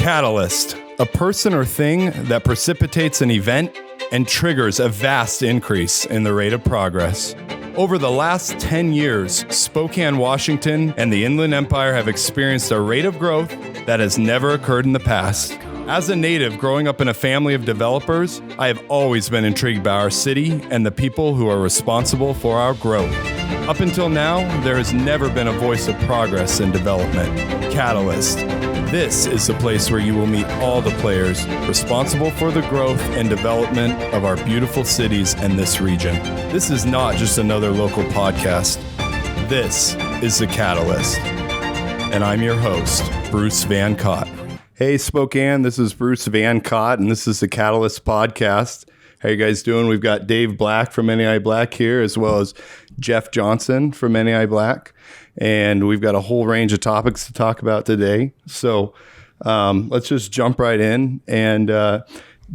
Catalyst, a person or thing that precipitates an event and triggers a vast increase in the rate of progress. Over the last 10 years, Spokane, Washington, and the Inland Empire have experienced a rate of growth that has never occurred in the past. As a native growing up in a family of developers, I have always been intrigued by our city and the people who are responsible for our growth. Up until now, there has never been a voice of progress and development. Catalyst. This is the place where you will meet all the players responsible for the growth and development of our beautiful cities and this region. This is not just another local podcast. This is The Catalyst. And I'm your host, Bruce Van Cott. Hey, Spokane, this is Bruce Van Cott, and this is The Catalyst Podcast. How you guys doing? We've got Dave Black from NAI Black here, as well as Jeff Johnson from NAI Black. And we've got a whole range of topics to talk about today. So let's just jump right in. And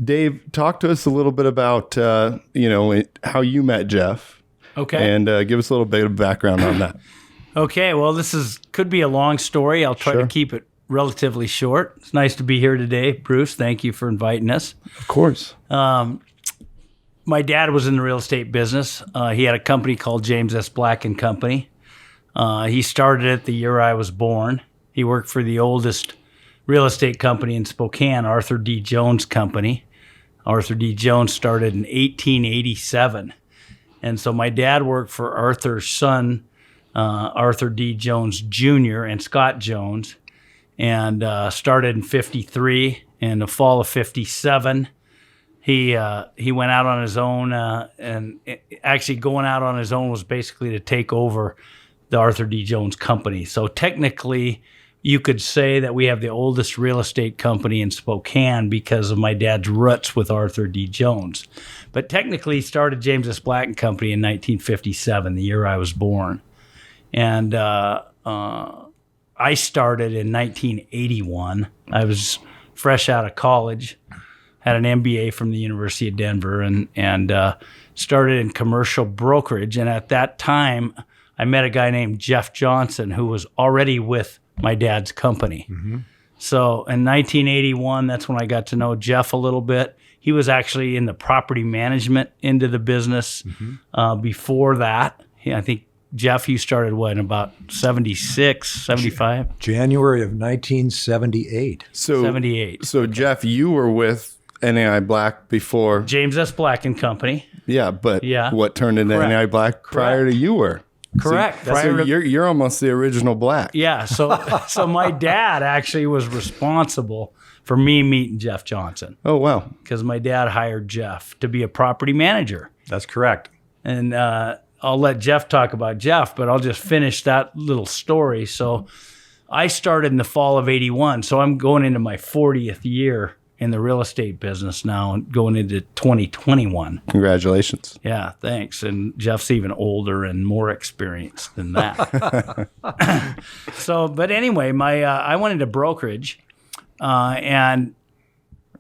Dave, talk to us a little bit about, how you met Jeff. Okay. And give us a little bit of background on that. Okay. Well, could be a long story. I'll try to keep it relatively short. It's nice to be here today, Bruce. Thank you for inviting us. Of course. My dad was in the real estate business. He had a company called James S. Black & Company. He started it the year I was born. He worked for the oldest real estate company in Spokane, Arthur D. Jones Company. Arthur D. Jones started in 1887. And so my dad worked for Arthur's son, Arthur D. Jones Jr. and Scott Jones, and started in 53. In the fall of 57, he went out on his own, and actually going out on his own was basically to take over the Arthur D. Jones Company. So technically, you could say that we have the oldest real estate company in Spokane because of my dad's roots with Arthur D. Jones. But technically, he started James S. Black & Company in 1957, the year I was born. And I started in 1981. I was fresh out of college, had an MBA from the University of Denver, and started in commercial brokerage. And at that time, I met a guy named Jeff Johnson who was already with my dad's company. Mm-hmm. So in 1981, that's when I got to know Jeff a little bit. He was actually in the property management into the business. Mm-hmm. Before that, I think, Jeff, you started in about 76, 75? January of 1978. 78. So, okay. Jeff, you were with NAI Black before? James S. Black & Company. Yeah, but what turned into NAI Black prior to you were? Correct. So you're almost the original Black. Yeah. So my dad actually was responsible for me meeting Jeff Johnson. Oh, wow. Because my dad hired Jeff to be a property manager. That's correct. And I'll let Jeff talk about Jeff, but I'll just finish that little story. So I started in the fall of 81. So I'm going into my 40th year in the real estate business now and going into 2021. Congratulations. Yeah, thanks. And Jeff's even older and more experienced than that. But anyway, I went into brokerage, and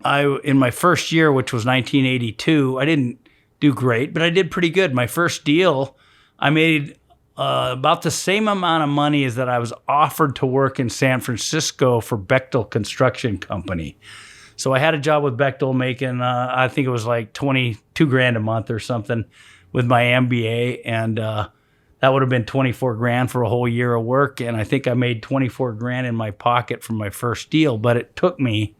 in my first year, which was 1982, I didn't do great, but I did pretty good. My first deal, I made about the same amount of money as that I was offered to work in San Francisco for Bechtel Construction Company. So I had a job with Bechtel making, I think it was like $22,000 a month or something with my MBA. And that would have been $24,000 for a whole year of work. And I think I made $24,000 in my pocket from my first deal, but it took me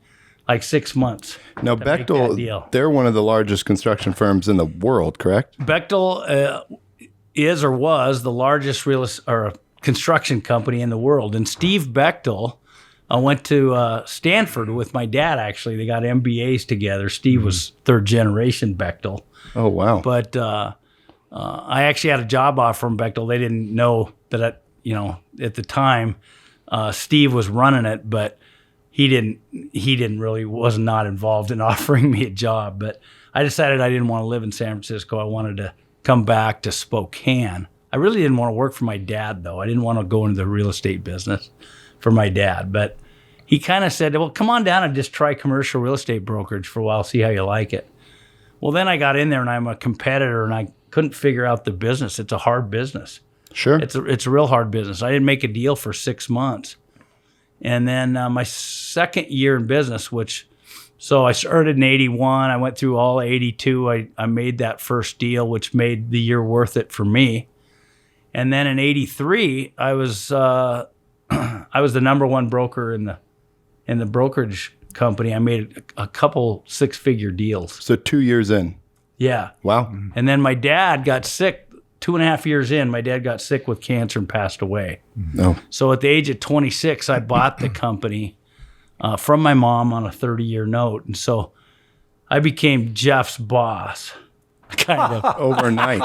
like 6 months. Now, Bechtel, they're one of the largest construction firms in the world, correct? Bechtel is or was the largest construction company in the world. And Steve Bechtel, I went to Stanford with my dad, actually. They got MBAs together. Steve was third generation Bechtel. Oh, wow. But I actually had a job offer from Bechtel. They didn't know that, at the time, Steve was running it, but he was not involved in offering me a job. But I decided I didn't want to live in San Francisco. I wanted to come back to Spokane. I really didn't want to work for my dad, though. I didn't want to go into the real estate business for my dad, but he kind of said, well, come on down and just try commercial real estate brokerage for a while, see how you like it. Well, then I got in there and I'm a competitor and I couldn't figure out the business. It's a hard business. Sure. It's a real hard business. I didn't make a deal for 6 months. And then my second year in business, so I started in 81. I went through all 82. I made that first deal, which made the year worth it for me. And then in 83, I was the number one broker in the brokerage company. I made a couple 6-figure deals. So 2 years in. Yeah. Wow. And then my dad got sick 2.5 years in. My dad got sick with cancer and passed away. No. So at the age of 26, I bought the company from my mom on a 30-year note. And so I became Jeff's boss, kind of. Overnight.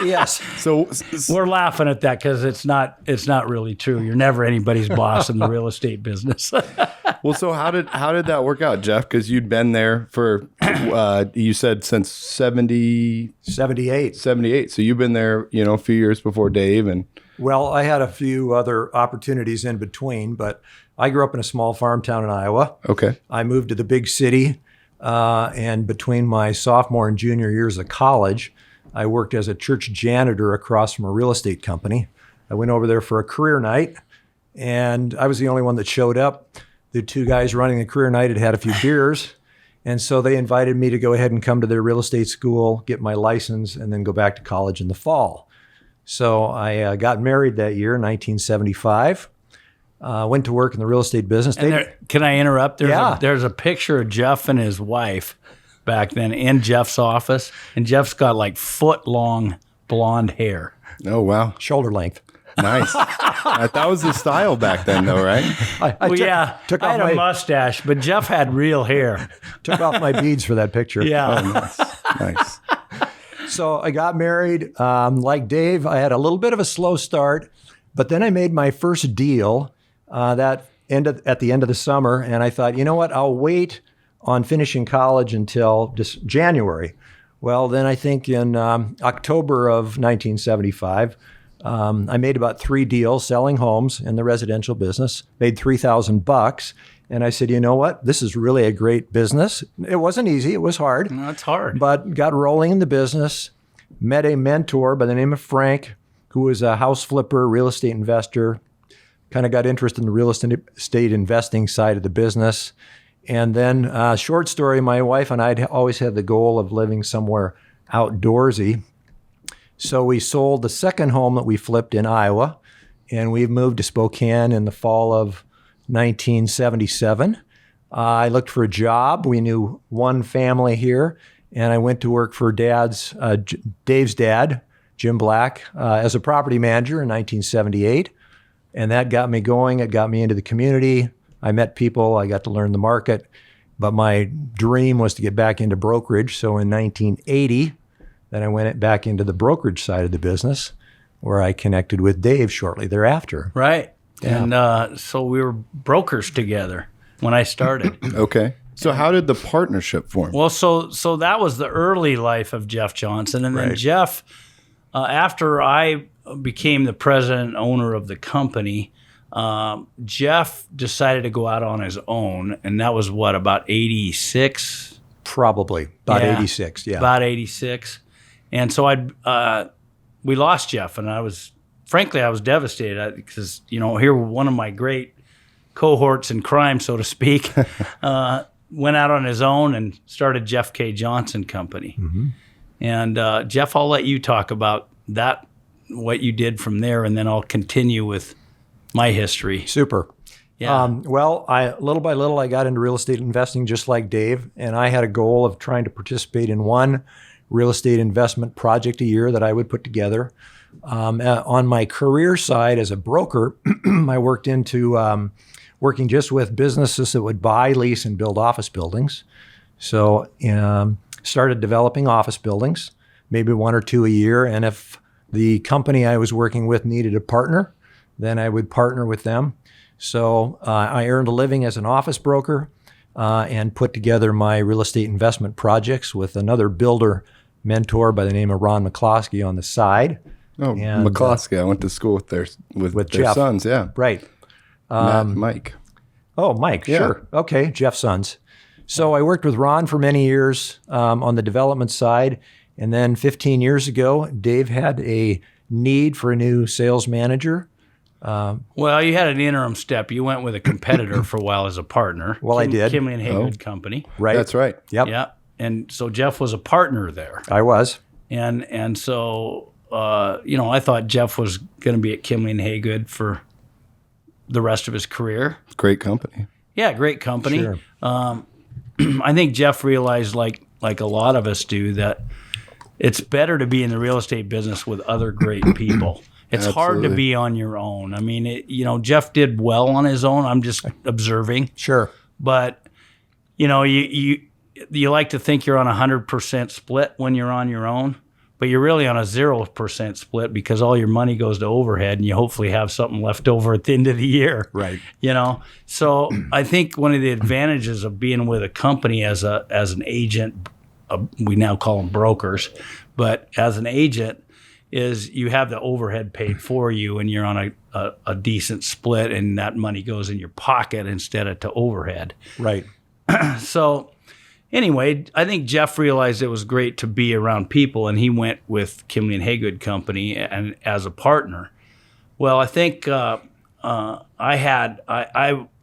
Yes. So We're laughing at that because it's not really true. You're never anybody's boss in the real estate business. so how did that work out, Jeff? Because you'd been there for you said since 78. 78. So you've been there, a few years before Dave. And Well, I had a few other opportunities in between, but I grew up in a small farm town in Iowa. okay. I moved to the big city, and between my sophomore and junior years of college, I worked as a church janitor across from a real estate company. I went over there for a career night, and I was the only one that showed up. The two guys running the career night had a few beers, and so they invited me to go ahead and come to their real estate school, get my license, and then go back to college in the fall. So I got married that year, 1975. Went to work in the real estate business. Can I interrupt? Yeah. There's a picture of Jeff and his wife back then in Jeff's office, and Jeff's got like foot-long blonde hair. Oh, wow. Shoulder length. Nice. That was the style back then, though, right? I took I off had a mustache, but Jeff had real hair. took off my beads for that picture. Yeah. Oh, nice. So I got married. Like Dave, I had a little bit of a slow start, but then I made my first deal at the end of the summer, and I thought, you know what? I'll wait on finishing college until just January. Well, then I think in October of 1975, I made about 3 deals selling homes in the residential business, made $3,000. And I said, you know what? This is really a great business. It wasn't easy. It was hard. No, it's hard. But got rolling in the business, met a mentor by the name of Frank, who was a house flipper, real estate investor, kind of got interested in the real estate investing side of the business. And then, short story, my wife and I always had the goal of living somewhere outdoorsy. So we sold the second home that we flipped in Iowa, and we moved to Spokane in the fall of 1977. I looked for a job. We knew one family here, and I went to work for Dave's dad, Jim Black, as a property manager in 1978. And that got me going. It got me into the community. I met people. I got to learn the market. But my dream was to get back into brokerage. So in 1980, then I went back into the brokerage side of the business, where I connected with Dave shortly thereafter. Right. And so we were brokers together when I started. Okay. So how did the partnership form? Well, so that was the early life of Jeff Johnson. And then Right. Jeff, after I became the president and owner of the company, Jeff decided to go out on his own. And that was about 86? Probably. About Yeah. 86, yeah. About 86. And so we lost Jeff, and I was devastated because, here one of my great cohorts in crime, so to speak, went out on his own and started Jeff K. Johnson Company. Mm-hmm. And Jeff, I'll let you talk about that, what you did from there, and then I'll continue with my history. Super. Yeah. Well, little by little, I got into real estate investing just like Dave, and I had a goal of trying to participate in one real estate investment project a year that I would put together. On my career side as a broker, I worked into working just with businesses that would buy, lease, and build office buildings. So started developing office buildings, maybe 1 or 2 a year. And if the company I was working with needed a partner, then I would partner with them. So I earned a living as an office broker and put together my real estate investment projects with another builder mentor by the name of Ron McCloskey on the side. Oh, and, McCloskey. I went to school with their Jeff. sons. Yeah. Right. Mike. Oh, Mike, Yeah. sure. Okay, Jeff's sons. So I worked with Ron for many years on the development side. And then 15 years ago, Dave had a need for a new sales manager Well, you had an interim step. You went with a competitor for a while as a partner. Well, I did. Kimley and Haygood Company. Right. That's right. Yep. Yeah. And so Jeff was a partner there. I was. And so, I thought Jeff was going to be at Kimley and Haygood for the rest of his career. Great company. Yeah, great company. Sure. I think Jeff realized, like a lot of us do, that it's better to be in the real estate business with other great people. It's hard to Absolutely. be on your own. I mean, Jeff did well on his own. I'm just observing. Sure. But, you like to think you're on 100% split when you're on your own, but you're really on a 0% split because all your money goes to overhead and you hopefully have something left over at the end of the year. Right. So I think one of the advantages of being with a company as an agent, we now call them brokers, but as an agent is you have the overhead paid for you and you're on a decent split and that money goes in your pocket instead of to overhead. Right. So anyway, I think Jeff realized it was great to be around people, and he went with Kimley and Haygood Company and as a partner. Well, I think I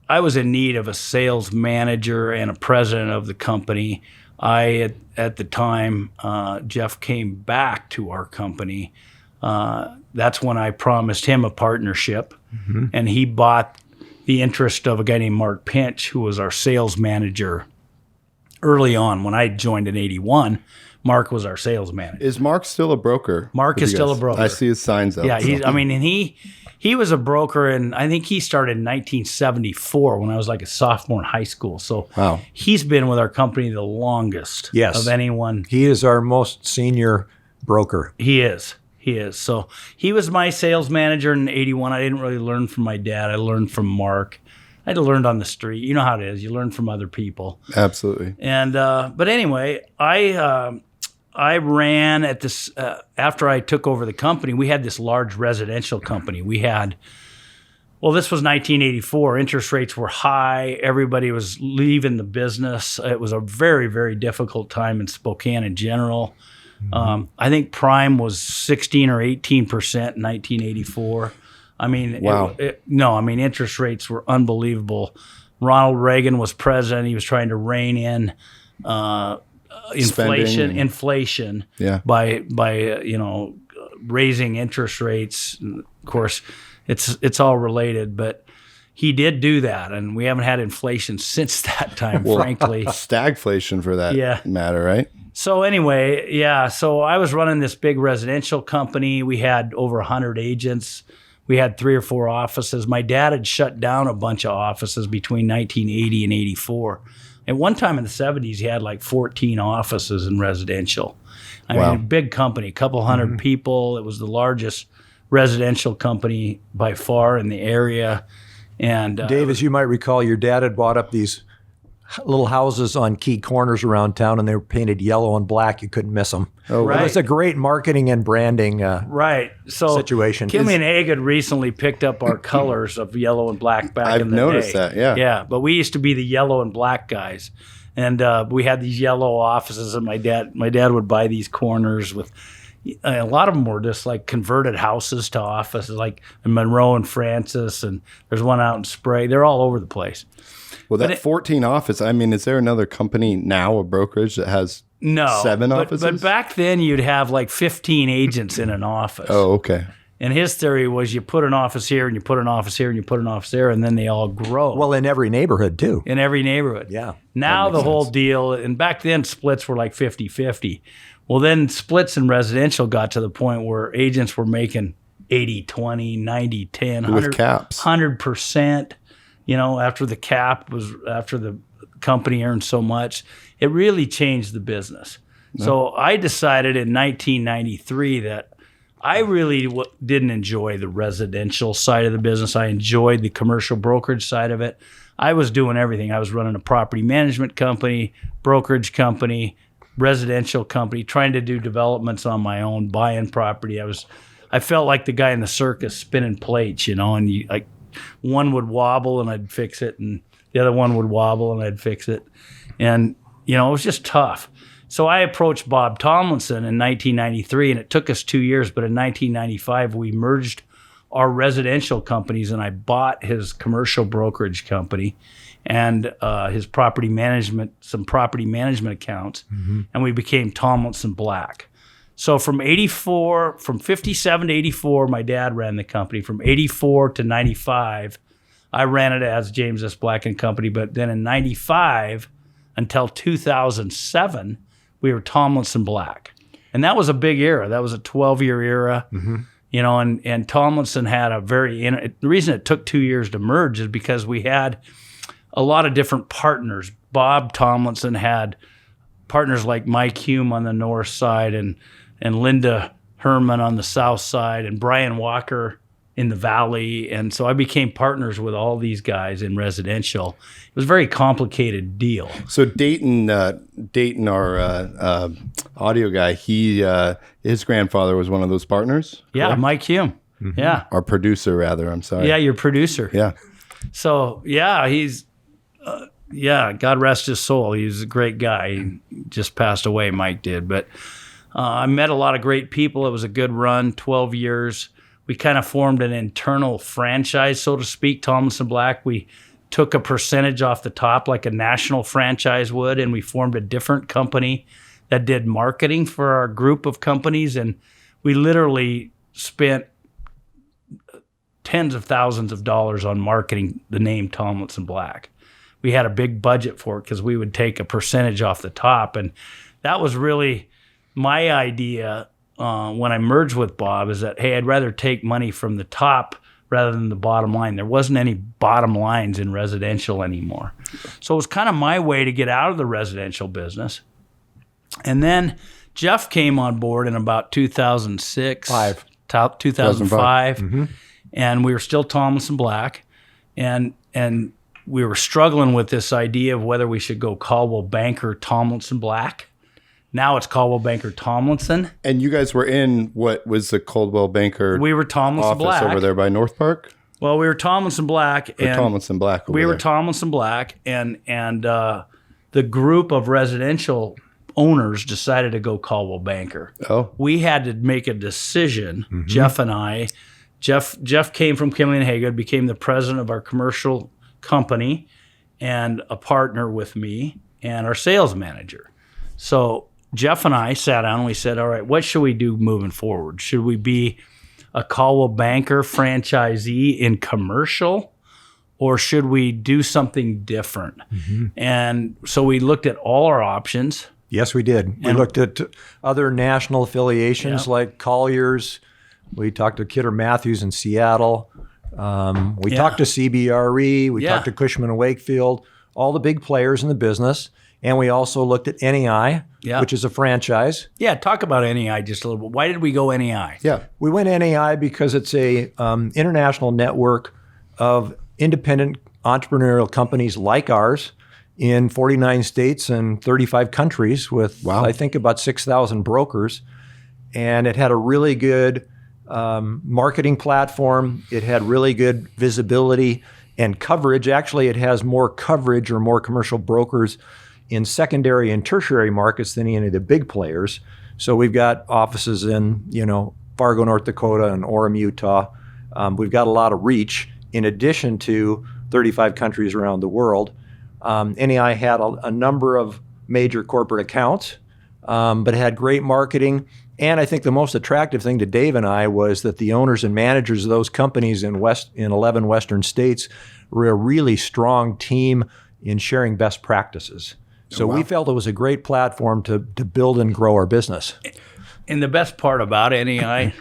was in need of a sales manager and a president of the company. At the time, Jeff came back to our company. That's when I promised him a partnership, and he bought the interest of a guy named Mark Pinch, who was our sales manager early on. When I joined in 81, Mark was our sales manager. Is Mark still a broker? Mark with is you still guys? a broker. I see his signs up. Yeah, so. he was a broker, and I think he started in 1974 when I was like a sophomore in high school. So Wow. he's been with our company the longest Yes. of anyone. He is our most senior broker. He is. So he was my sales manager in 81. I didn't really learn from my dad. I learned from Mark. I learned on the street. You know how it is. You learn from other people. Absolutely. And but anyway, I ran at this after I took over the company. We had this large residential company. We had, this was 1984. Interest rates were high. Everybody was leaving the business. It was a very, very difficult time in Spokane in general. I think prime was 16 or 18% in 1984. I mean, Wow. Interest rates were unbelievable. Ronald Reagan was president. He was trying to rein in inflation Yeah. by raising interest rates. And of course, it's all related, but he did do that, and we haven't had inflation since that time, frankly. Stagflation for that matter, right? So anyway, so I was running this big residential company. We had over 100 agents. We had 3 or 4 offices. My dad had shut down a bunch of offices between 1980 and 84. At one time in the 70s, he had like 14 offices in residential. I mean, a big company, a couple hundred people. It was the largest residential company by far in the area. And Dave, as you might recall, your dad had bought up these little houses on key corners around town, and they were painted yellow and black. You couldn't miss them. Oh, Right. It was a great marketing and branding So situation. Kimley and Haygood recently picked up our colors of yellow and black back I've in the day. noticed that, yeah. Yeah, but we used to be the yellow and black guys. And we had these yellow offices, and my dad would buy these corners with a lot of them were just like converted houses to offices, like in Monroe and Francis, and there's one out in Sprague. They're all over the place. Well, that 14 office, I mean, is there another company now, a brokerage that has No, 7 offices? But back then you'd have like 15 agents in an office. Oh, okay. And his theory was you put an office here and you put an office here and you put an office there, and then they all grow. Well, in every neighborhood, too. In every neighborhood. Yeah. Now the whole deal, and back then splits were like 50-50. Well, then splits in residential got to the point where agents were making 80-20, 90-10, With caps. 100%. After the company earned so much, it really changed the business. No. So I decided in 1993 that I really didn't enjoy the residential side of the business. I enjoyed the commercial brokerage side of it. I was doing everything. I was running a property management company, brokerage company, residential company, trying to do developments on my own, buying property. I felt like the guy in the circus spinning plates, and one would wobble and I'd fix it, and the other one would wobble and I'd fix it. And, it was just tough. So I approached Bob Tomlinson in 1993, and it took us 2 years, but in 1995 we merged our residential companies, and I bought his commercial brokerage company and his property management, some property management accounts, and we became Tomlinson Black. So from 57 to 84, my dad ran the company. From 84 to 95, I ran it as James S. Black and Company. But then in 95 until 2007, we were Tomlinson Black. And that was a big era. That was a 12-year era. You know, and Tomlinson had the reason it took 2 years to merge is because we had a lot of different partners. Bob Tomlinson had partners like Mike Hume on the north side and Linda Herman on the south side and Brian Walker in the valley. And so I became partners with all these guys in residential. It was a very complicated deal. So Dayton, our audio guy, his grandfather was one of those partners? Yeah, correct? Mike Hume. Yeah. Our producer, rather. I'm sorry. Yeah, your producer. Yeah. So, yeah, he's... God rest his soul. He was a great guy. He just passed away, Mike did. But I met a lot of great people. It was a good run, 12 years. We kind of formed an internal franchise, so to speak, Tomlinson Black. We took a percentage off the top like a national franchise would, and we formed a different company that did marketing for our group of companies. And we literally spent tens of thousands of dollars on marketing the name Tomlinson Black. We had a big budget for it because we would take a percentage off the top. And that was really my idea when I merged with Bob, is that, hey, I'd rather take money from the top rather than the bottom line. There wasn't any bottom lines in residential anymore. So it was kind of my way to get out of the residential business. And then Jeff came on board in about 2006. 2005. And we were still Tomlinson Black. And we were struggling with this idea of whether we should go Caldwell Banker Tomlinson Black. Now it's Caldwell Banker Tomlinson. And you guys were in what was the Caldwell Banker We were Tomlinson office Black. over there by North Park? Well, we were Tomlinson Black. Or Tomlinson Black over We were there. Tomlinson Black. And the group of residential owners decided to go Caldwell Banker. Oh. We had to make a decision, Jeff and I. Jeff came from Kimley and Haygood, became the president of our commercial company and a partner with me and our sales manager. So Jeff and I sat down and we said, all right, what should we do moving forward? Should we be a Caldwell Banker franchisee in commercial, or should we do something different? And so we looked at all our options. Yes, we did. We looked at other national affiliations like Colliers. We talked to Kidder Matthews in Seattle. We talked to CBRE. We talked to Cushman & Wakefield, all the big players in the business. And we also looked at NEI, which is a franchise. Yeah, talk about NEI just a little bit. Why did we go NEI? Yeah. We went NEI because it's a international network of independent entrepreneurial companies like ours in 49 states and 35 countries with, I think, about 6,000 brokers. And it had a really good marketing platform. It had really good visibility and coverage. Actually, it has more coverage or more commercial brokers in secondary and tertiary markets than any of the big players. So we've got offices in, Fargo, North Dakota and Orem, Utah. We've got a lot of reach in addition to 35 countries around the world. NEI had a number of major corporate accounts, but it had great marketing. And I think the most attractive thing to Dave and I was that the owners and managers of those companies in 11 Western states were a really strong team in sharing best practices. So we felt it was a great platform to build and grow our business. And the best part about NEI,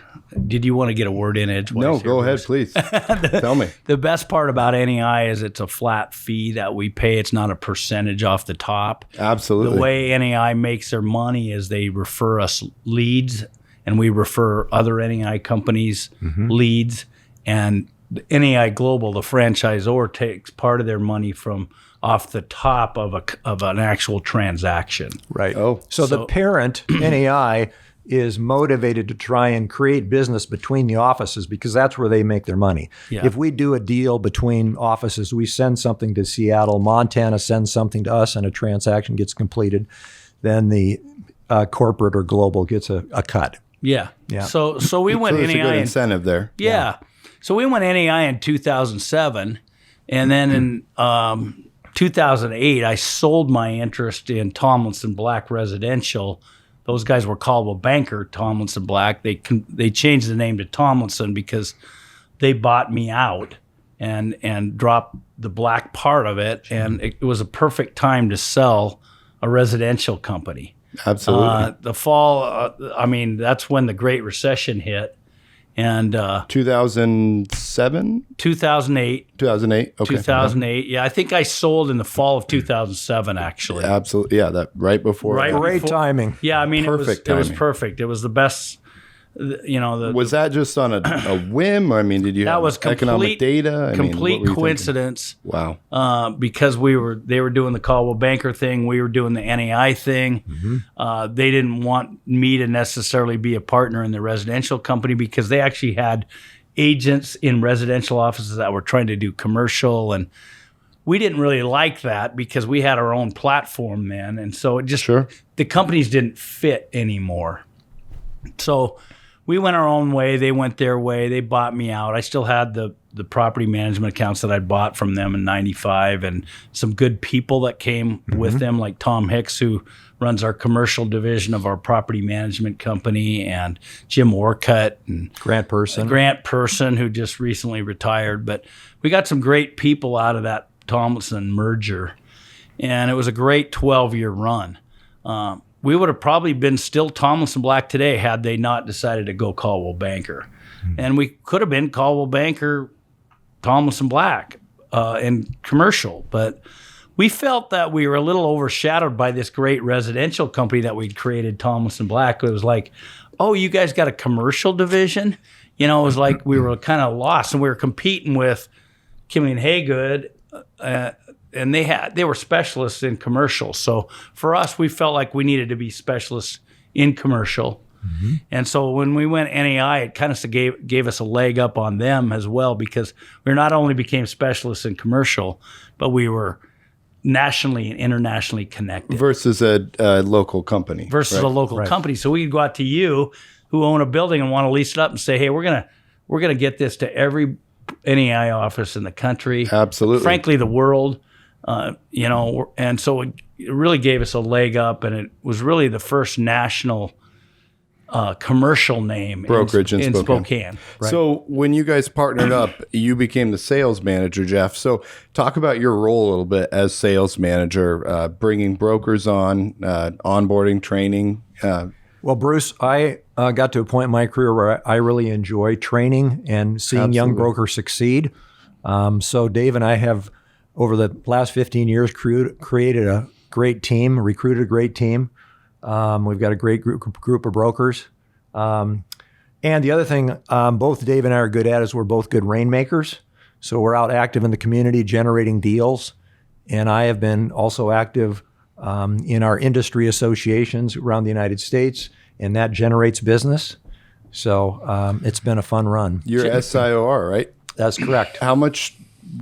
did you want to get a word in edgewise? No, go ahead, please. Tell me. The best part about NEI is it's a flat fee that we pay. It's not a percentage off the top. Absolutely. The way NEI makes their money is they refer us leads, and we refer other NEI companies leads. And the NEI Global, the franchisor, takes part of their money from off the top of an actual transaction. Right. So the parent, NEI, is motivated to try and create business between the offices because that's where they make their money. Yeah. If we do a deal between offices, we send something to Seattle, Montana sends something to us, and a transaction gets completed, then the corporate or global gets a cut. Yeah. So we went So there's NEI. a good incentive there. Yeah. So we went NAI in 2007, and then in 2008, I sold my interest in Tomlinson Black Residential. Those guys were Caldwell Banker, Tomlinson Black. They changed the name to Tomlinson because they bought me out and dropped the black part of it, and it was a perfect time to sell a residential company. Absolutely. The fall, that's when the Great Recession hit, and 2007? 2008. 2008. Okay. 2008. Yeah, I think I sold in the fall of 2007, actually. Absolutely. Yeah, that right before. Right. Great timing. Yeah, Perfect it was timing. perfect. It was the best. Was that just on a whim, or did you that have was economic data? Complete what were you coincidence. thinking? Wow. Because they were doing the Caldwell Banker thing, we were doing the NAI thing. They didn't want me to necessarily be a partner in the residential company because they actually had agents in residential offices that were trying to do commercial, and we didn't really like that because we had our own platform then, and so it just the companies didn't fit anymore. So we went our own way. They went their way. They bought me out. I still had the property management accounts that I'd bought from them in 95 and some good people that came with them, like Tom Hicks, who runs our commercial division of our property management company, and Jim Orcutt and Grant Person, who just recently retired. But we got some great people out of that Tomlinson merger, and it was a great 12-year run. We would have probably been still Tomlinson Black today had they not decided to go Caldwell Banker. And we could have been Caldwell Banker, Tomlinson Black in commercial. But we felt that we were a little overshadowed by this great residential company that we'd created, Tomlinson Black. It was like, oh, you guys got a commercial division? It was like we were kind of lost, and we were competing with Kimley and Haygood, and they were specialists in commercial. So for us, we felt like we needed to be specialists in commercial. And so when we went NAI, it kind of gave us a leg up on them as well, because we not only became specialists in commercial, but we were nationally and internationally connected. Versus a local company. A local company. So we'd go out to you who own a building and want to lease it up and say, hey, we're gonna get this to every NAI office in the country. Absolutely. Frankly, the world. And so it really gave us a leg up, and it was really the first national commercial name brokerage in Spokane. Right. So when you guys partnered up, you became the sales manager, Jeff. So talk about your role a little bit as sales manager, bringing brokers on, onboarding, training. Well, Bruce, I got to a point in my career where I really enjoy training and seeing young brokers succeed. So Dave and I have, over the last 15 years, created a great team, recruited a great team. We've got a great group of brokers. And the other thing both Dave and I are good at is we're both good rainmakers. So we're out active in the community generating deals. And I have been also active in our industry associations around the United States, and that generates business. So it's been a fun run. You're SIOR, right? That's correct.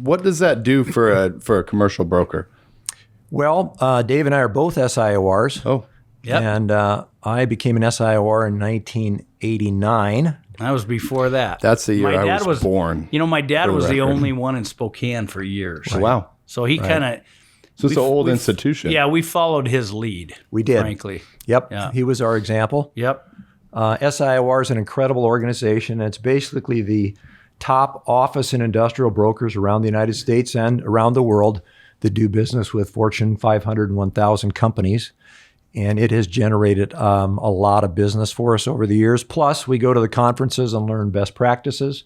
What does that do for a commercial broker? Well, Dave and I are both SIORs. Oh, yep. And I became an SIOR in 1989. I was before that. That's the year I was born. My dad was the record. only one in Spokane for years. Right. Wow. So he kind of... So it's an old institution. Yeah, we followed his lead. We did. Frankly. Yep. Yeah. He was our example. Yep. SIOR is an incredible organization. It's basically the top office and industrial brokers around the United States and around the world that do business with Fortune 500 and 1,000 companies. And it has generated a lot of business for us over the years. Plus, we go to the conferences and learn best practices.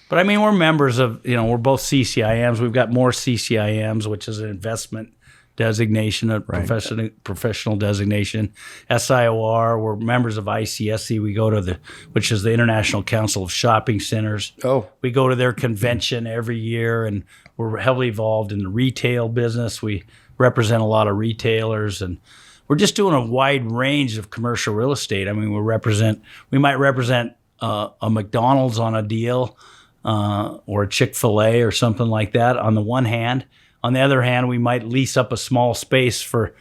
But we're members of, we're both CCIMs. We've got more CCIMs, which is an investment designation, a professional designation. SIOR, we're members of ICSC. We go to which is the International Council of Shopping Centers. Oh. We go to their convention every year, and we're heavily involved in the retail business. We represent a lot of retailers, and we're just doing a wide range of commercial real estate. We might represent a McDonald's on a deal, or a Chick-fil-A or something like that on the one hand. On the other hand, we might lease up a small space for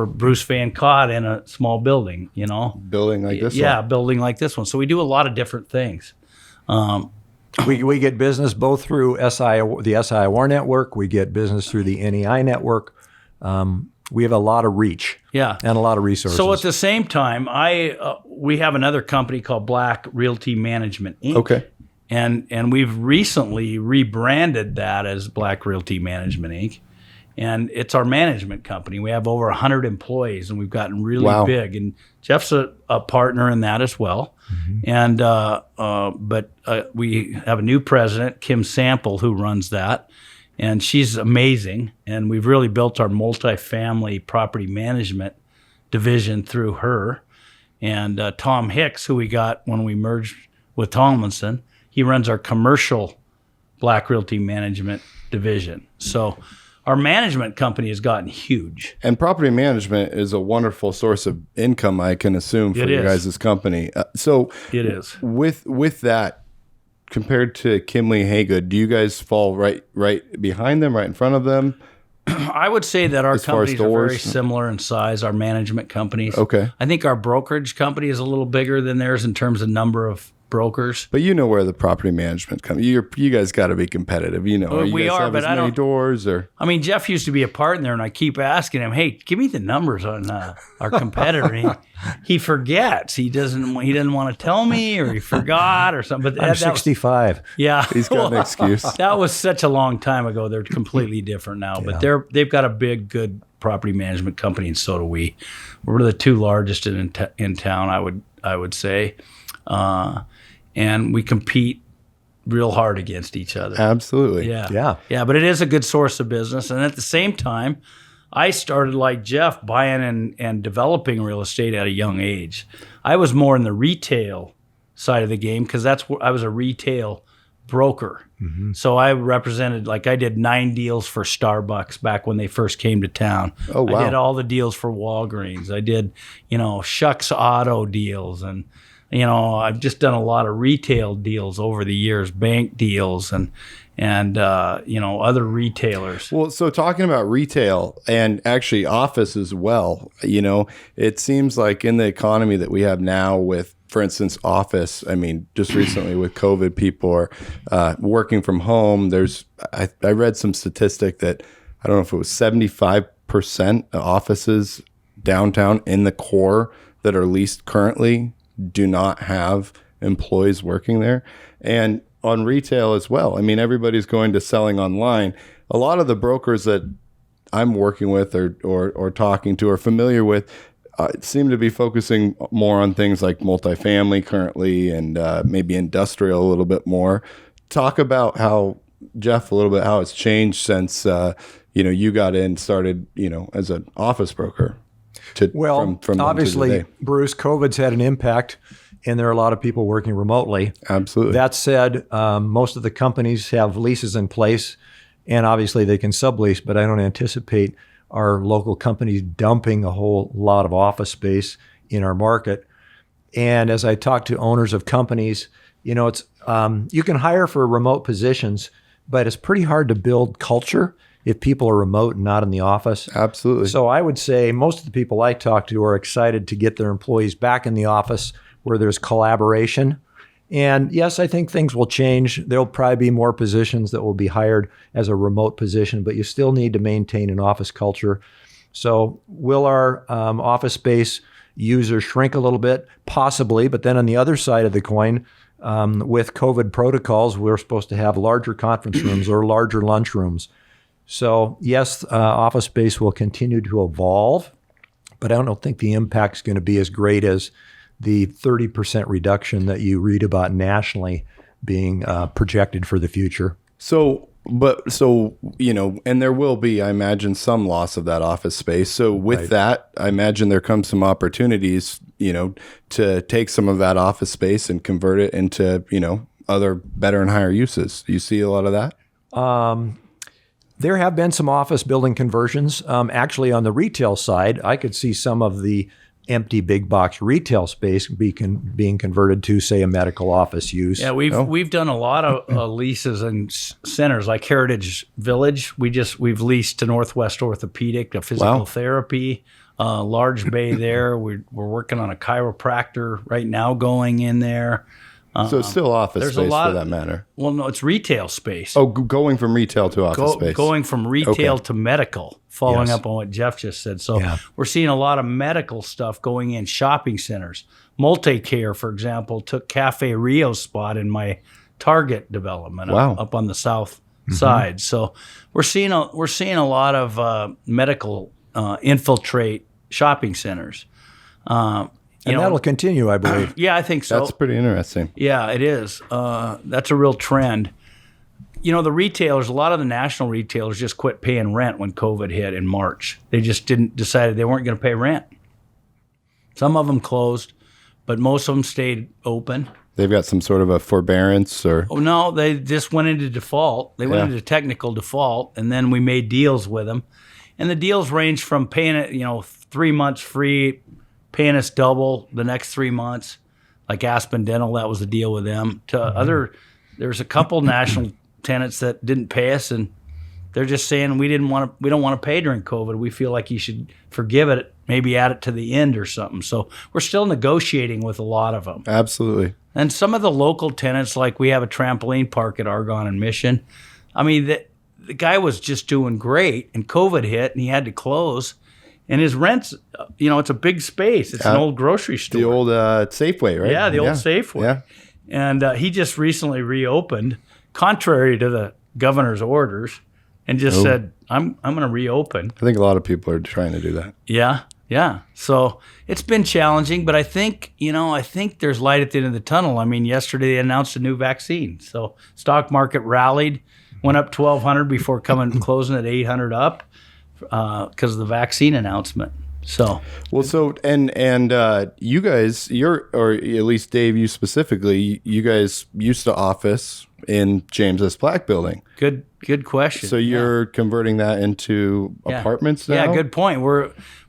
Bruce Van Cott in a small building, Building like this one. Yeah, building like this one. So we do a lot of different things. We get business both through the SIOR network. We get business through the NEI network. We have a lot of reach, Yeah. and a lot of resources. So at the same time, we have another company called Black Realty Management Inc. Okay. And we've recently rebranded that as Black Realty Management Inc. And it's our management company. We have over 100 employees, and we've gotten really Wow. big. And Jeff's a partner in that as well. And but we have a new president, Kim Sample, who runs that, and she's amazing. And we've really built our multifamily property management division through her. And Tom Hicks, who we got when we merged with Tomlinson, he runs our commercial Black Realty Management division. So our management company has gotten huge. And property management is a wonderful source of income, I can assume, for It your is. guys' company. So It is. with that, compared to Kimley Haygood, do you guys fall right behind them, right in front of them? I would say that our As far as companies are very doors? similar in size, our management companies. Okay. I think our brokerage company is a little bigger than theirs in terms of number of brokers. But you know where the property management comes. You guys got to be competitive. You know, Well, you we guys are, have but as I many don't- doors or I mean, Jeff used to be a partner, and I keep asking him, "Hey, give me the numbers on our competitor." And he forgets. He didn't want to tell me, or he forgot, or something. But I'm that was- 65. yeah, he's got an excuse. That was such a long time ago. They're completely different now, but they've got a big, good property management company, and so do we. We're the two largest in town, I would say, and we compete real hard against each other. Absolutely. Yeah. But it is a good source of business, and at the same time, I started like Jeff buying and developing real estate at a young age. I was more in the retail side of the game because that's where I was a retail broker. So I represented, like, I did 9 deals for Starbucks back when they first came to town. Oh, wow. I did all the deals for Walgreens. I did, Shucks Auto deals, and I've just done a lot of retail deals over the years, bank deals, and other retailers. Well, so talking about retail and actually office as well, it seems like in the economy that we have now with, for instance, office, I mean, just recently with COVID, people are working from home. I read some statistic that, I don't know if it was 75% of offices downtown in the core that are leased currently do not have employees working there. And on retail as well. I mean, everybody's going to selling online. A lot of the brokers that I'm working with or talking to or familiar with seem to be focusing more on things like multifamily currently and maybe industrial a little bit more. Talk about how, Jeff, a little bit how it's changed since you got in, started as an office broker. From obviously, today. Bruce, COVID's had an impact, and there are a lot of people working remotely. Absolutely. That said, most of the companies have leases in place, and obviously they can sublease, but I don't anticipate our local companies dumping a whole lot of office space in our market. And as I talk to owners of companies, it's you can hire for remote positions, but it's pretty hard to build culture if people are remote and not in the office. Absolutely. So I would say most of the people I talk to are excited to get their employees back in the office where there's collaboration. And yes, I think things will change. There'll probably be more positions that will be hired as a remote position, but you still need to maintain an office culture. So will our office space users shrink a little bit? Possibly, but then on the other side of the coin, with COVID protocols, we're supposed to have larger conference rooms or larger lunch rooms. So yes, office space will continue to evolve, but I don't think the impact's going to be as great as the 30% reduction that you read about nationally being projected for the future. So, and there will be, I imagine, some loss of that office space. So with that, I imagine there comes some opportunities, to take some of that office space and convert it into, other better and higher uses. Do you see a lot of that? There have been some office building conversions. Actually, on the retail side, I could see some of the empty big box retail space being converted to, say, a medical office use. Yeah, we've done a lot of leases in centers like Heritage Village. We've leased to Northwest Orthopedic, a physical therapy, large bay there. We're working on a chiropractor right now going in there. So it's still office there's space a lot for that matter. Well, no, it's retail space. Oh, going from retail to office space. Going from retail Okay. to medical, following Yes. up on what Jeff just said. So Yeah. we're seeing a lot of medical stuff going in shopping centers. Multicare, for example, took Cafe Rio's spot in my Target development Wow. up on the south side. So we're seeing a lot of medical infiltrate shopping centers. And that'll continue, I believe. Yeah, I think so. That's pretty interesting. Yeah, it is. That's a real trend. The retailers, a lot of the national retailers just quit paying rent when COVID hit in March. They just decided they weren't going to pay rent. Some of them closed, but most of them stayed open. They've got some sort of a forbearance or Oh, no, they just went into default. They went Yeah. into technical default, and then we made deals with them. And the deals range from paying it, 3 months free, paying us double the next 3 months, like Aspen Dental, that was the deal with them, to there's a couple national tenants that didn't pay us, and they're just saying we don't want to pay during COVID. We feel like you should forgive it, maybe add it to the end or something. So we're still negotiating with a lot of them. absolutely. And some of the local tenants, like we have a trampoline park at Argonne and Mission. I mean, the guy was just doing great, and COVID hit, and he had to close. And his rent's, it's a big space. It's an old grocery store. The old Safeway, right? Yeah, the old Safeway. Yeah. And he just recently reopened, contrary to the governor's orders, and just said, I'm going to reopen. I think a lot of people are trying to do that. Yeah. So it's been challenging, but I think there's light at the end of the tunnel. I mean, yesterday they announced a new vaccine. So stock market rallied, went up 1,200 before closing at 800 up because of the vaccine announcement. So And you guys, or at least Dave, you specifically, you guys used to office in James S. Black building. good question. So you're converting that into apartments now? Yeah, good point.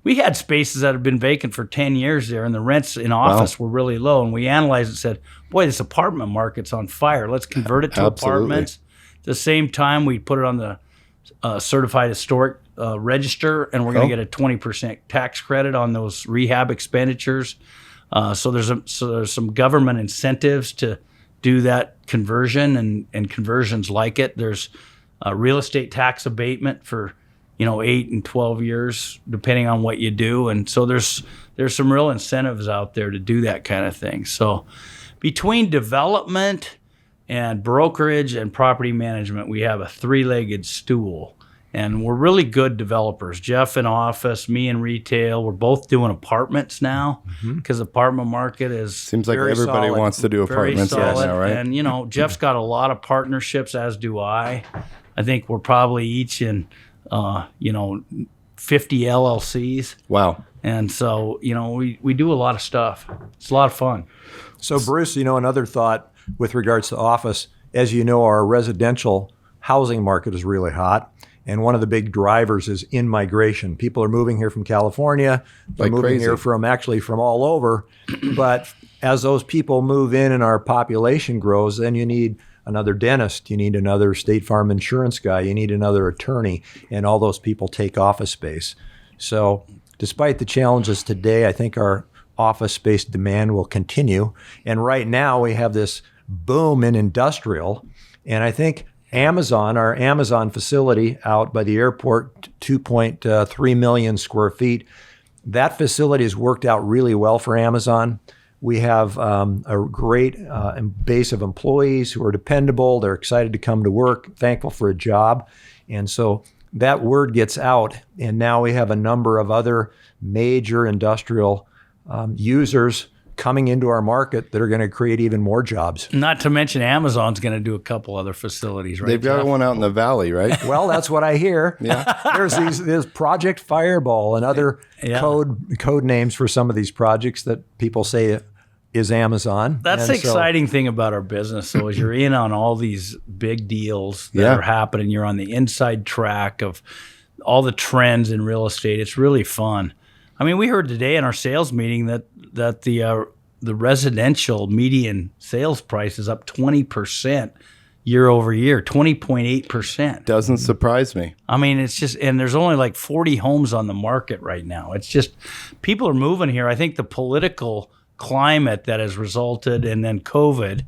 We had spaces that had been vacant for 10 years there, and the rents in office were really low. And we analyzed it and said, boy, this apartment market's on fire. Let's convert it to Absolutely. apartments. At the same time, we put it on the certified historic register, and we're going to get a 20% tax credit on those rehab expenditures. So there's some government incentives to do that conversion and conversions like it. There's real estate tax abatement for 8 and 12 years, depending on what you do. And so there's some real incentives out there to do that kind of thing. So between development and brokerage and property management, we have a three-legged stool. And we're really good developers. Jeff in office, me in retail. We're both doing apartments now because the apartment market is Seems like Very everybody solid. wants to do very apartments right solid. now, right? And Jeff's got a lot of partnerships, as do I. I think we're probably each in 50 LLCs. Wow. And so, we do a lot of stuff. It's a lot of fun. So, Bruce, another thought with regards to office, as you know, our residential housing market is really hot. And one of the big drivers is in-migration. People are moving here from California. They're Like moving crazy. here from all over. But as those people move in and our population grows, then you need another dentist. You need another State Farm insurance guy. You need another attorney. And all those people take office space. So despite the challenges today, I think our office space demand will continue. And right now we have this boom in industrial. And I think our Amazon facility out by the airport, 2.3 million square feet, that facility has worked out really well for Amazon. We have a great base of employees who are dependable. They're excited to come to work, thankful for a job. And so that word gets out. And now we have a number of other major industrial users coming into our market that are going to create even more jobs. Not to mention Amazon's going to do a couple other facilities, right? They've got Jeff? one out in the valley, right? Well, that's what I hear. Yeah. There's Project Fireball and other Yeah. code names for some of these projects that people say is Amazon. That's And the so- exciting thing about our business. So as you're in on all these big deals that Yeah. are happening, you're on the inside track of all the trends in real estate. It's really fun. I mean, we heard today in our sales meeting that the residential median sales price is up 20% year over year, 20.8%. Doesn't surprise me. I mean, it's just, and there's only like 40 homes on the market right now. It's just, people are moving here. I think the political climate that has resulted, and then COVID,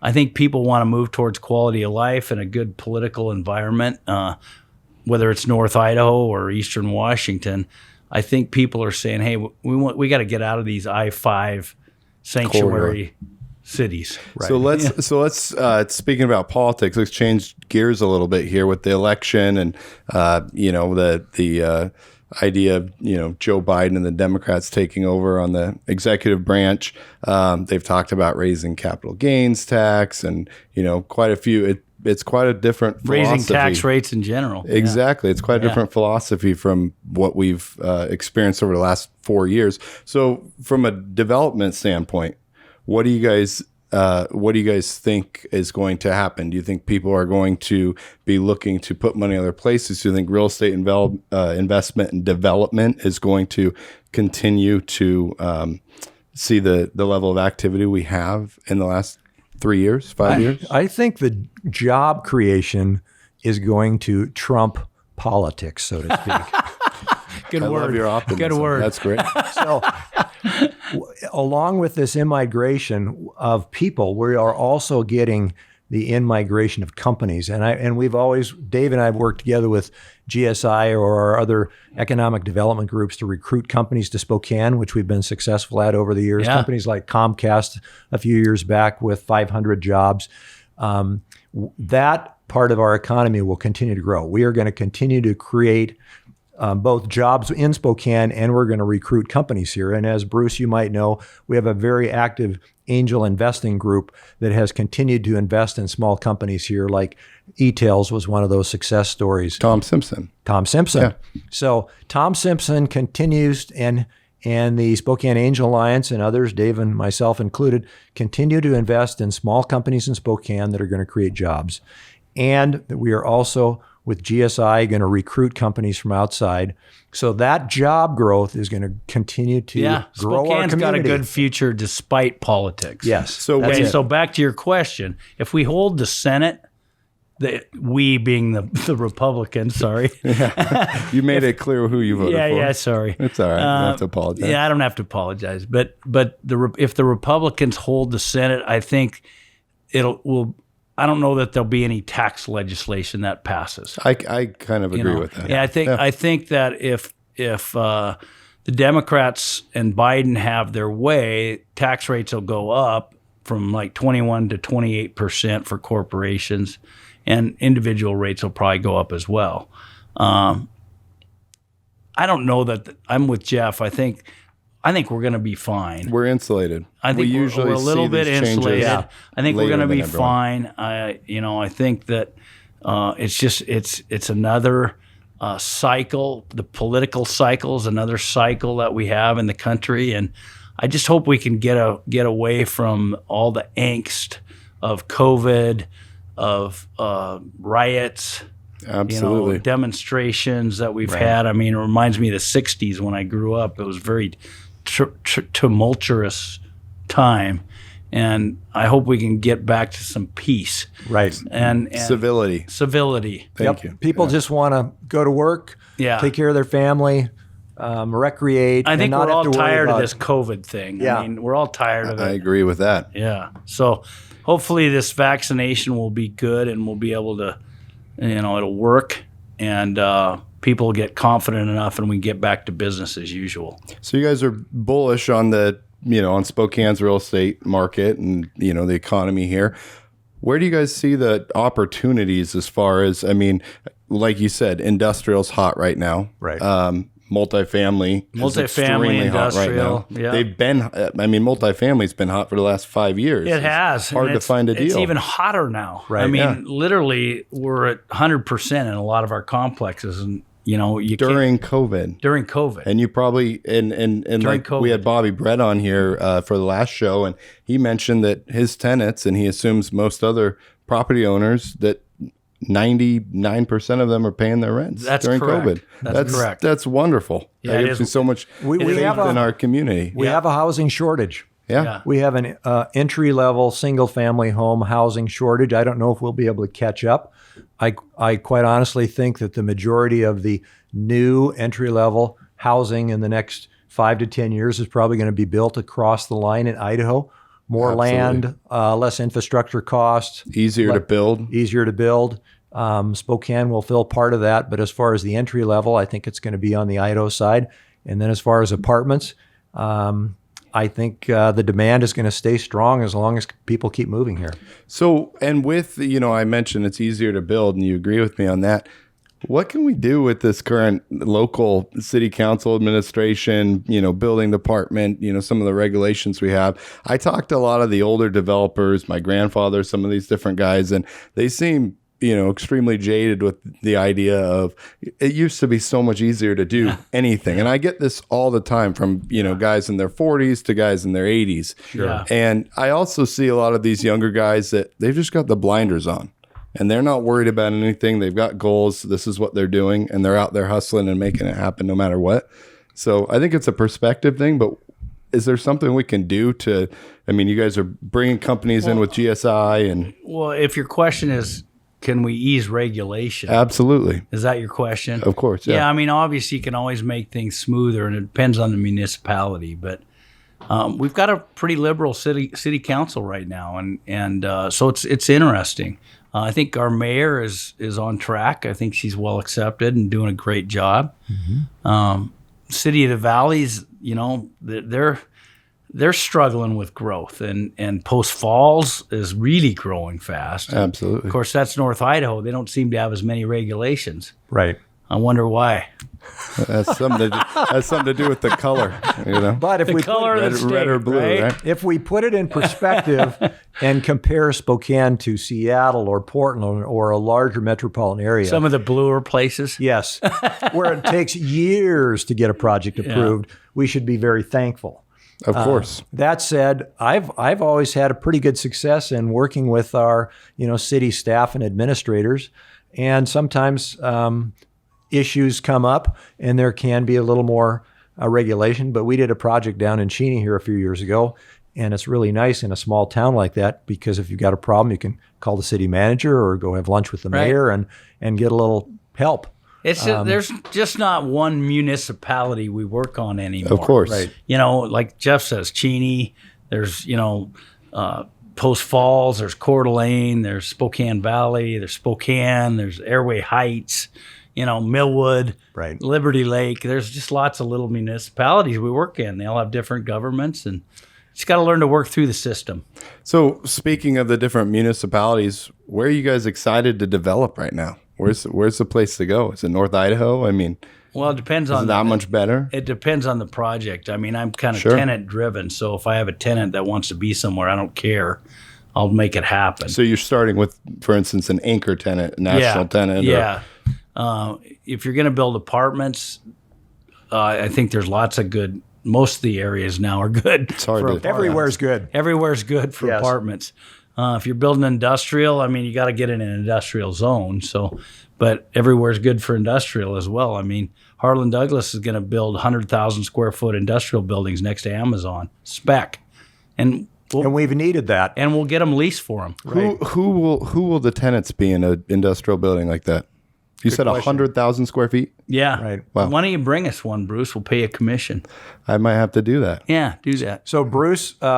I think people want to move towards quality of life and a good political environment, whether it's North Idaho or Eastern Washington. I think people are saying, hey, we got to get out of these I-5 sanctuary cities. Right. So let's speaking about politics, let's change gears a little bit here with the election and the idea of Joe Biden and the Democrats taking over on the executive branch. They've talked about raising capital gains tax and quite a few. It's quite a different philosophy. Raising tax rates in general. Exactly. It's quite a different philosophy from what we've experienced over the last 4 years. So from a development standpoint, what do you guys think is going to happen? Do you think people are going to be looking to put money other places? Do you think real estate investment and development is going to continue to see the level of activity we have in the last 3 years, 5 years? I think the job creation is going to trump politics, so to speak. Good I word. love your optimism. Good word. That's great. So, along with this in-migration of people, we are also getting the in-migration of companies. And we've always, Dave and I have worked together with GSI or our other economic development groups to recruit companies to Spokane, which we've been successful at over the years. Yeah. Companies like Comcast a few years back with 500 jobs. That part of our economy will continue to grow. We are going to continue to create both jobs in Spokane, and we're going to recruit companies here. And as Bruce, you might know, we have a very active angel investing group that has continued to invest in small companies here, like eTails was one of those success stories. Tom Simpson. Yeah. So Tom Simpson continues, and the Spokane Angel Alliance and others, Dave and myself included, continue to invest in small companies in Spokane that are going to create jobs. And we are also, with GSI, going to recruit companies from outside. So that job growth is going to continue to grow our Spokane's community. got a good future despite politics. Yes. So back to your question. If we hold the Senate, we being the Republicans, sorry. You made it clear who you voted for. Yeah, sorry. It's all right. You don't have to apologize. Yeah, I don't have to apologize. But if the Republicans hold the Senate, I think I don't know that there'll be any tax legislation that passes. I kind of agree with that. Yeah, I think that if the Democrats and Biden have their way, tax rates will go up from like 21 to 28% for corporations, and individual rates will probably go up as well. I don't know that I'm with Jeff. I think we're going to be fine. We're insulated. I think we're a little bit insulated. Yeah. I think we're going to be fine. I think that it's another cycle. The political cycle is another cycle that we have in the country, and I just hope we can get away from all the angst of COVID, of riots. Absolutely. Demonstrations that we've had. I mean, it reminds me of the 60s when I grew up. It was very tumultuous time, and I hope we can get back to some peace, Right. and Civility. Thank you. People just want to go to work, take care of their family, recreate. I think and not we're all have to worry tired of about this COVID thing. Yeah. I mean, we're all tired of it. I agree with that. Yeah. So hopefully this vaccination will be good, and we'll be able to, it'll work, and people get confident enough, and we get back to business as usual. So you guys are bullish on on Spokane's real estate market and, the economy here. Where do you guys see the opportunities as far as, like you said, industrial's hot right now. Right. Multifamily is extremely industrial. hot right now. Yeah. They've been, multifamily's been hot for the last 5 years. It has. Hard to find a deal. It's even hotter now. Right. I mean, literally, we're at 100% in a lot of our complexes, and during COVID. During COVID. And you probably and like COVID. We had Bobby Brett on here for the last show, and he mentioned that his tenants, and he assumes most other property owners, that 99% of them are paying their rents during correct. COVID. That's correct. That's wonderful. Yeah, that it gives is. me so much We faith have in our community. We have a housing shortage. Yeah. We have an entry-level single-family home housing shortage. I don't know if we'll be able to catch up. I quite honestly think that the majority of the new entry-level housing in the next 5 to 10 years is probably going to be built across the line in Idaho. More Absolutely. land, less infrastructure costs, Easier to build. easier to build. Spokane will fill part of that, but as far as the entry level, I think it's going to be on the Idaho side. And then as far as apartments, I think the demand is going to stay strong as long as people keep moving here. So, and with, I mentioned it's easier to build, and you agree with me on that. What can we do with this current local city council administration, building department, some of the regulations we have? I talked to a lot of the older developers, my grandfather, some of these different guys, and they seem extremely jaded with the idea of it used to be so much easier to do anything. And I get this all the time from, guys in their 40s to guys in their 80s. Sure. And I also see a lot of these younger guys that they've just got the blinders on and they're not worried about anything. They've got goals. This is what they're doing and they're out there hustling and making it happen no matter what. So I think it's a perspective thing, but is there something we can do to, you guys are bringing companies in with GSI and. Well, if your question is, can we ease regulation? Absolutely. Is that your question? Of course, yeah. Obviously you can always make things smoother, and it depends on the municipality. But we've got a pretty liberal city council right now, and so it's interesting. I think our mayor is on track. I think she's well accepted and doing a great job. Mm-hmm. City of the Valleys, they're struggling with growth, and Post Falls is really growing fast. Absolutely. Of course, that's North Idaho. They don't seem to have as many regulations. Right. I wonder why. That's something to do with the color, But if The we color of the state, red or blue, right? If we put it in perspective and compare Spokane to Seattle or Portland or a larger metropolitan area, Some of the bluer places. yes, where it takes years to get a project approved, we should be very thankful. Of course. That said, I've always had a pretty good success in working with our city staff and administrators, and sometimes issues come up and there can be a little more regulation. But we did a project down in Cheney here a few years ago, and it's really nice in a small town like that because if you've got a problem, you can call the city manager or go have lunch with the mayor and get a little help. It's just, there's just not one municipality we work on anymore. Of course. Right. Like Jeff says, Cheney, there's, Post Falls, there's Coeur d'Alene, there's Spokane Valley, there's Spokane, there's Airway Heights, Millwood, Right. Liberty Lake. There's just lots of little municipalities we work in. They all have different governments, and just got to learn to work through the system. So speaking of the different municipalities, where are you guys excited to develop right now? Where's the place to go? Is it North Idaho? Well, it depends is on it that much better? It depends on the project. I'm kind of Sure. tenant driven, so if I have a tenant that wants to be somewhere, I don't care. I'll make it happen. So you're starting with, for instance, an anchor tenant, national tenant. Yeah. If you're going to build apartments, I think there's lots of good. Most of the areas now are good. It's hard for to- apartments. Everywhere's good. Everywhere's good for Yes. apartments. If you're building industrial, you got to get in an industrial zone. So, but everywhere's good for industrial as well. Harlan Douglas is going to build 100,000 square foot industrial buildings next to Amazon spec, and We've needed that. we'll get them leased for them. Who will the tenants be in an industrial building like that? You said 100,000 square feet? Yeah. Right. Wow. Why don't you bring us one, Bruce? We'll pay a commission. I might have to do that. Yeah, do that. So Bruce, We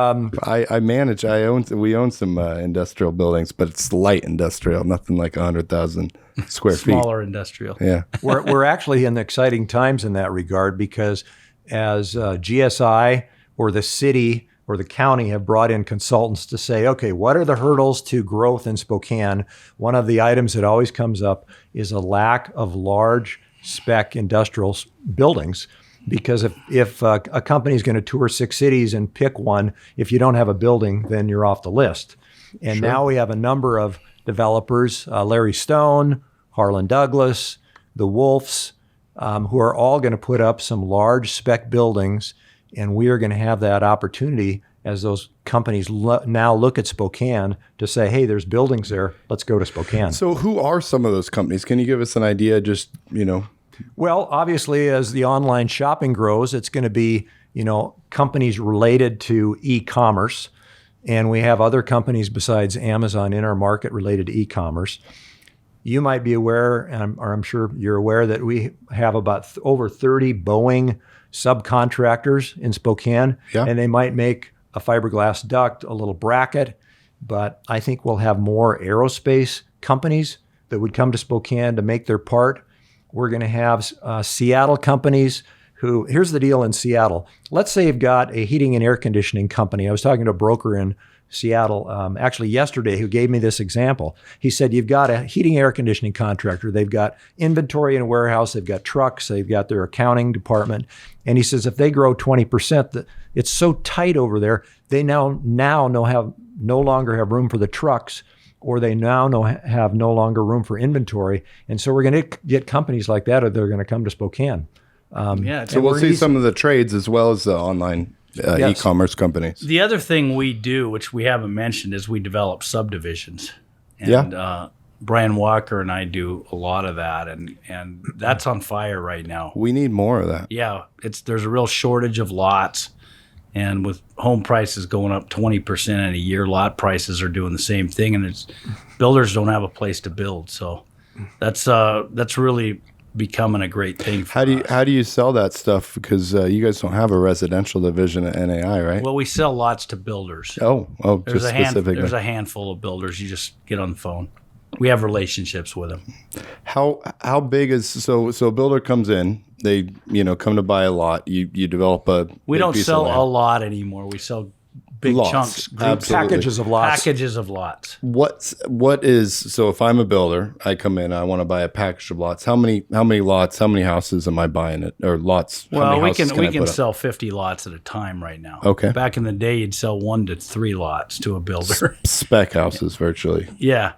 own some industrial buildings, but it's light industrial, nothing like 100,000 square feet. Smaller industrial. Yeah. we're actually in exciting times in that regard because as GSI or the city or the county have brought in consultants to say, okay, what are the hurdles to growth in Spokane? One of the items that always comes up is a lack of large spec industrial buildings. Because if a company is going to tour 6 cities and pick one, if you don't have a building, then you're off the list. And now we have a number of developers, Larry Stone, Harlan Douglas, the Wolfs, who are all going to put up some large spec buildings. And we are going to have that opportunity as those companies now look at Spokane to say, hey, there's buildings there. Let's go to Spokane. So who are some of those companies? Can you give us an idea? Just, Well, obviously, as the online shopping grows, it's going to be, companies related to e-commerce. And we have other companies besides Amazon in our market related to e-commerce. You might be aware, or I'm sure you're aware, that we have about over 30 Boeing subcontractors in Spokane, Yeah. and they might make a fiberglass duct, a little bracket, but I think we'll have more aerospace companies that would come to Spokane to make their part. We're going to have Seattle companies who, here's the deal in Seattle. Let's say you've got a heating and air conditioning company. I was talking to a broker in Seattle, actually yesterday, who gave me this example. He said, you've got a heating air conditioning contractor. They've got inventory in a warehouse. They've got trucks. They've got their accounting department. And he says, if they grow 20%, it's so tight over there, they now no longer have room for the trucks, or they now have no longer room for inventory. And so we're going to get companies like that, or they're going to come to Spokane. So we'll see some of the trades as well as the online Yes. e-commerce companies. The other thing we do, which we haven't mentioned, is we develop subdivisions. And Brian Walker and I do a lot of that, and that's on fire right now. We need more of that. Yeah, there's a real shortage of lots, and with home prices going up 20% in a year, lot prices are doing the same thing, and builders don't have a place to build. So that's really becoming a great thing for us. How do you sell that stuff? Because you guys don't have a residential division at NAI, right? Well, we sell lots to builders. Oh, There's just a specifically. there's a handful of builders. You just get on the phone. We have relationships with them. How big is so a builder comes in, they come to buy a lot. You develop a We big don't piece sell of a land. lot anymore. We sell big Lots. chunks, group Absolutely. Packages of lots. packages of lots. What is so if I'm a builder, I come in, I want to buy a package of lots. How many lots, how many houses am I buying it, or lots? how Well, many we houses can I put up? sell 50 lots at a time right now. Okay. Back in the day, you'd sell 1 to 3 lots to a builder. spec houses virtually. Yeah.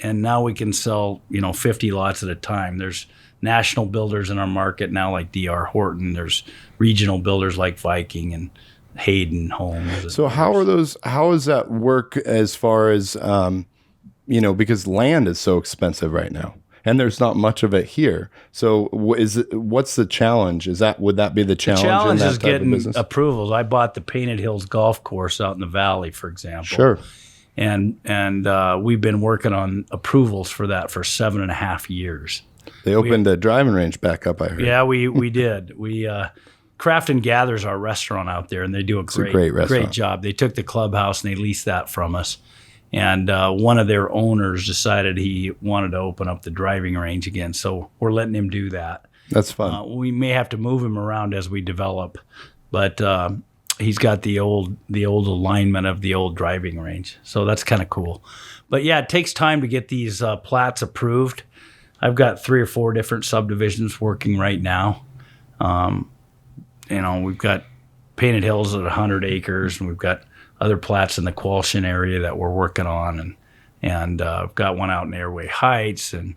And now we can sell 50 lots at a time. There's national builders in our market now, like D.R. Horton. There's regional builders like Viking and Hayden Homes. So how does that work as far as because land is so expensive right now and there's not much of it here. So what's the challenge? Would that be the challenge? The challenge in that is type of getting business? approvals. I bought the Painted Hills Golf Course out in the valley, for example. Sure. And we've been working on approvals for that for 7.5 years. They opened a driving range back up, I heard. Yeah, we did. We Craft and Gather's our restaurant out there, and they do a great job. They took the clubhouse and they leased that from us. And one of their owners decided he wanted to open up the driving range again, so we're letting him do that. That's fun. We may have to move him around as we develop, but he's got the old alignment of the old driving range, so that's kind of cool. But yeah, it takes time to get these plats approved. I've got 3 or 4 different subdivisions working right now. We've got Painted Hills at 100 acres, and we've got other plats in the Qualshin area that we're working on, and I've got one out in Airway Heights, and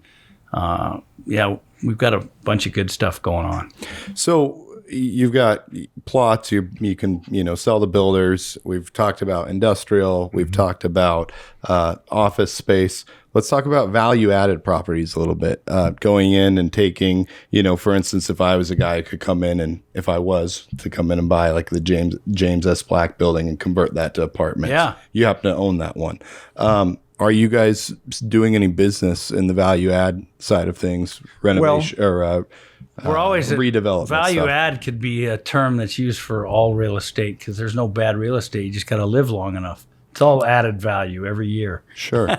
we've got a bunch of good stuff going on. So you've got plots. You can sell to builders. We've talked about industrial. We've talked about office space. Let's talk about value-added properties a little bit. Going in and taking, for instance, if I was a guy who could come in and if I was to come in and buy like the James S. Black building and convert that to apartments. Yeah. You happen to own that one. Are you guys doing any business in the value-add side of things, renovation or We're always redevelopment? Value stuff? add could be a term that's used for all real estate because there's no bad real estate. You just got to live long enough. It's all added value every year. Sure.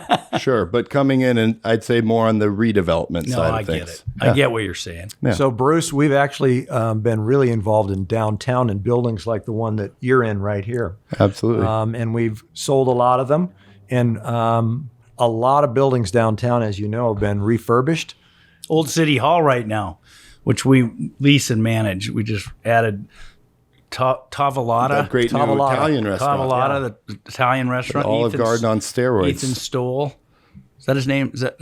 But coming in and I'd say more on the redevelopment No, side I of get things. it. I get what you're saying. Yeah. So, Bruce, we've actually been really involved in downtown and buildings like the one that you're in right here. Absolutely. And we've sold a lot of them. And a lot of buildings downtown, as you know, have been refurbished. Old City Hall right now, which we lease and manage. We just added Tavolata. That great new Tavolata. Italian restaurant. Tavolata, the Italian restaurant. Olive Garden on steroids. Ethan Stoll. Is that his name? Is that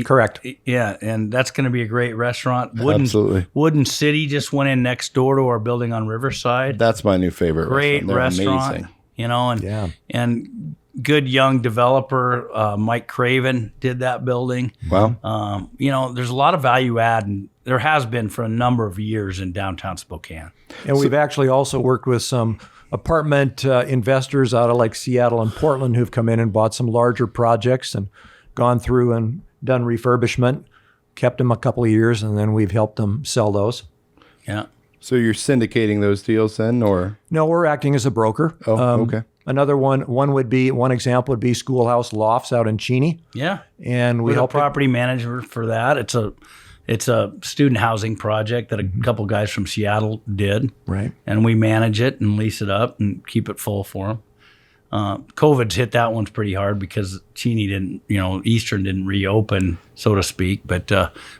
Correct. Yeah, and that's going to be a great restaurant. Absolutely. Wooden City just went in next door to our building on Riverside. That's my new favorite Great restaurant. They're restaurant. amazing. And good young developer, Mike Craven, did that building. Wow. There's a lot of value add, and there has been for a number of years in downtown Spokane. And we've actually also worked with some apartment investors out of like Seattle and Portland who've come in and bought some larger projects and gone through and done refurbishment, kept them a couple of years, and then we've helped them sell those. Yeah. So you're syndicating those deals then, or? No, we're acting as a broker. Oh, okay. Another one example would be Schoolhouse Lofts out in Cheney. Yeah. And we We're the help property manager for that. It's a student housing project that a couple guys from Seattle did. Right. And we manage it and lease it up and keep it full for them. COVID's hit that one's pretty hard because Cheney didn't, Eastern didn't reopen, so to speak. But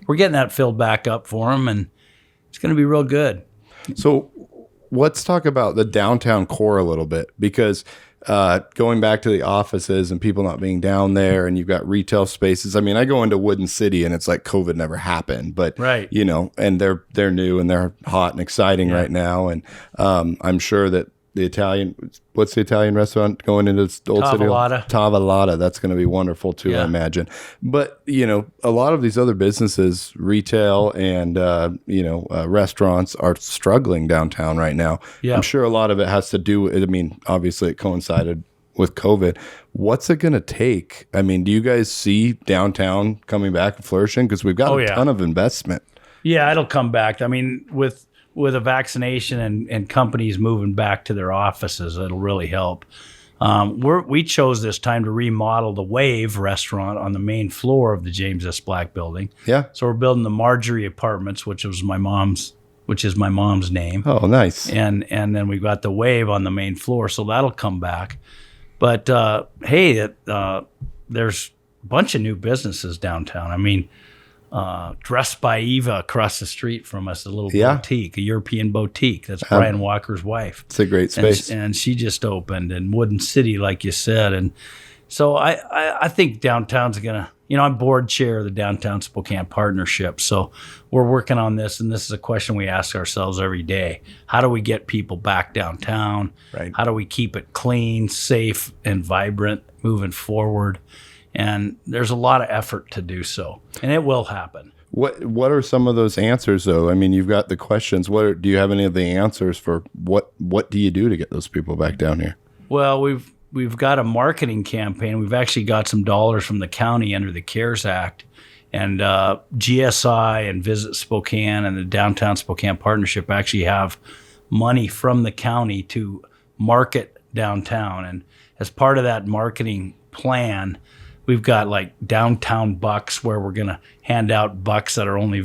we're getting that filled back up for them, and it's going to be real good. So let's talk about the downtown core a little bit, because going back to the offices and people not being down there, and you've got retail spaces. I mean, I go into Wooden City and it's like COVID never happened, but Right. And they're new and they're hot and exciting right now. And I'm sure that what's the Italian restaurant going into this old city? Tavolata. That's going to be wonderful too, Yeah. I imagine. But, a lot of these other businesses, retail and, restaurants are struggling downtown right now. Yeah. I'm sure a lot of it has to do with, obviously it coincided with COVID. What's it going to take? I mean, do you guys see downtown coming back and flourishing? Because we've got a ton of investment. Yeah, it'll come back. I mean, with a vaccination and companies moving back to their offices, it'll really help. We chose this time to remodel the Wave restaurant on the main floor of the James S. Black building. Yeah. So we're building the Marjorie Apartments, which is my mom's name. Oh, nice. And then we've got the Wave on the main floor, so that'll come back. But there's a bunch of new businesses downtown. I mean, Dressed by Eva across the street from us, a little boutique, a European boutique. That's Brian Walker's wife. It's a great space. And she just opened in Wooden City, like you said. And so I think downtown's going to, I'm board chair of the Downtown Spokane Partnership. So we're working on this, and this is a question we ask ourselves every day. How do we get people back downtown? Right. How do we keep it clean, safe, and vibrant moving forward? And there's a lot of effort to do so, and it will happen. What are some of those answers, though? I mean, you've got the questions. Do you have any of the answers for what do you do to get those people back down here? Well, we've got a marketing campaign. We've actually got some dollars from the county under the CARES Act, and GSI and Visit Spokane and the Downtown Spokane Partnership actually have money from the county to market downtown. And as part of that marketing plan, we've got like downtown bucks where we're going to hand out bucks that are only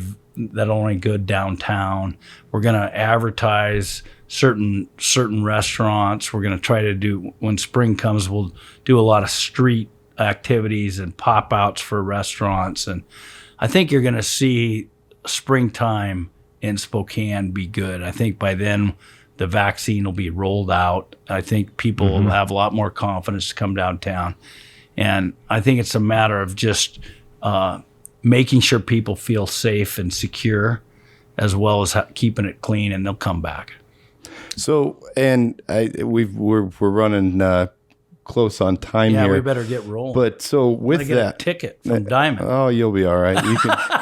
good downtown. We're going to advertise certain restaurants. We're going to try to do, when spring comes, we'll do a lot of street activities and pop outs for restaurants. And I think you're going to see springtime in Spokane be good. I think by then the vaccine will be rolled out. I think people will have a lot more confidence to come downtown. And I think it's a matter of just making sure people feel safe and secure, as well as keeping it clean, and they'll come back. So, and we're running close on time here. Yeah, we better get rolling. But so with get that a ticket from Diamond. Oh, you'll be all right.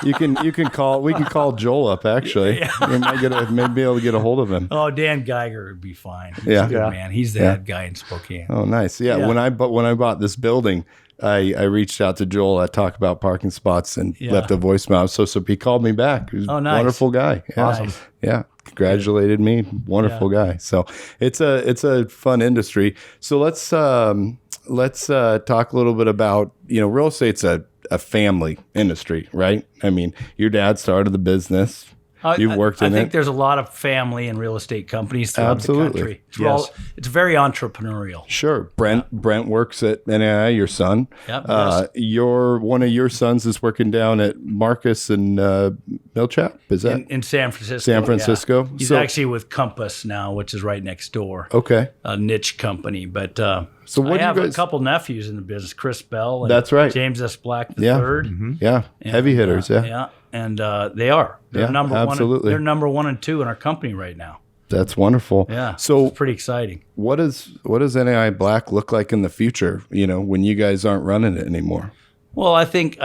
You can call. We can call Joel up. Actually, we might be able to get a hold of him. Oh, Dan Geiger would be fine. He's Yeah. a good man. He's the head guy in Spokane. Oh, nice. Yeah. Yeah. When I bought this building, I reached out to Joel at Talk About Parking Spots and left a voicemail. So he called me back. He was a nice. wonderful guy. Yeah. Awesome. Yeah. Congratulated me. Wonderful guy. So it's a fun industry. So let's talk a little bit about, real estate's a family industry, right? I mean, your dad started the business. You've worked in it. I think there's a lot of family and real estate companies throughout the country. It's very entrepreneurial. Sure. Brent works at NAI, your son. Yep, One of your sons is working down at Marcus and Millchap, is that? In San Francisco. San Francisco. Yeah. He's So- actually with Compass now, which is right next door. Okay. A niche company. But So what I do you have guys- a couple nephews in the business, Chris Bell and That's right. James S. Black Yeah. III. Yeah. Heavy hitters. Yeah. Yeah. And they are. They're Yeah, number absolutely. one. They're number 1 and 2 in our company right now. That's wonderful. Yeah. So it's pretty exciting. what does NAI Black look like in the future, when you guys aren't running it anymore? Well, I think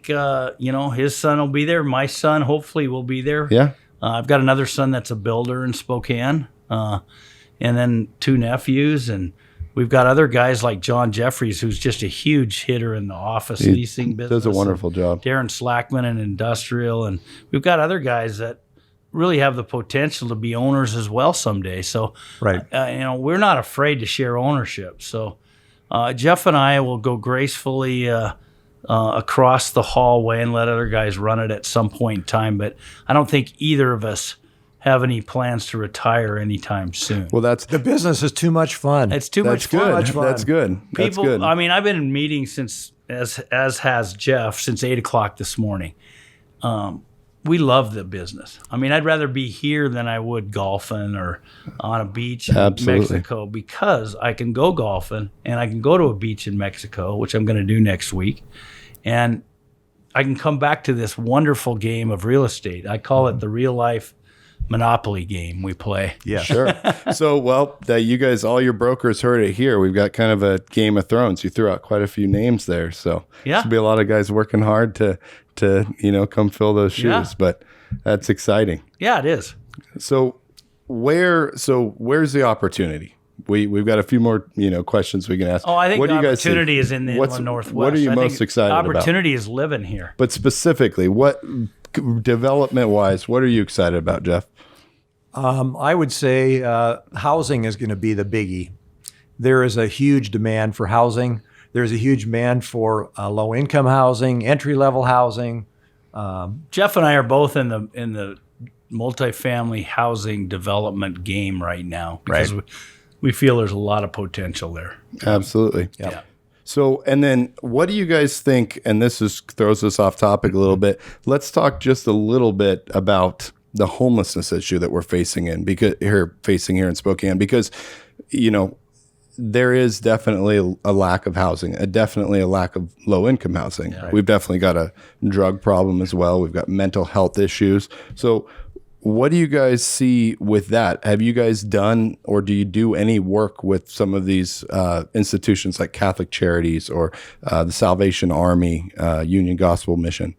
his son will be there. My son hopefully will be there. Yeah. I've got another son that's a builder in Spokane, and then 2 nephews, and we've got other guys like John Jeffries, who's just a huge hitter in the office leasing business. Does a wonderful job. Darren Slackman in industrial. And we've got other guys that really have the potential to be owners as well someday. So, Right. We're not afraid to share ownership. So Jeff and I will go gracefully across the hallway and let other guys run it at some point in time. But I don't think either of us have any plans to retire anytime soon. Well, that's The business is too much fun. It's too much fun. good. much fun. That's good. That's People, good. I mean, I've been in meetings since, as has Jeff, since 8 o'clock this morning. We love the business. I mean, I'd rather be here than I would golfing or on a beach in Absolutely. Mexico, because I can go golfing and I can go to a beach in Mexico, which I'm going to do next week. And I can come back to this wonderful game of real estate. I call it the real life Monopoly game we play. Yeah. Sure. So, well, that you guys, all your brokers heard it here. We've got kind of a Game of Thrones. You threw out quite a few names there. So, Yeah. there's be a lot of guys working hard to come fill those shoes. Yeah. But that's exciting. Yeah, it is. So, where's the opportunity? We've got a few more questions we can ask. Oh, I think What the do you guys see? opportunity is in the What's- inland Northwest. What are you I think most excited about? Opportunity is living here. But specifically, what development wise, what are you excited about, Jeff? I would say housing is going to be the biggie. There is a huge demand for housing. There's a huge demand for low-income housing, entry-level housing. Jeff and I are both in the multifamily housing development game right now because we feel there's a lot of potential there. Absolutely. Yeah. So, and then what do you guys think? And this throws us off topic a little bit. Let's talk just a little bit about the homelessness issue that we're facing here in Spokane, because, there is definitely a lack of housing, definitely a lack of low income housing. Yeah. We've definitely got a drug problem as well. We've got mental health issues. So what do you guys see with that? Have you guys done, or do you do any work with some of these institutions like Catholic Charities or the Salvation Army, Union Gospel Mission?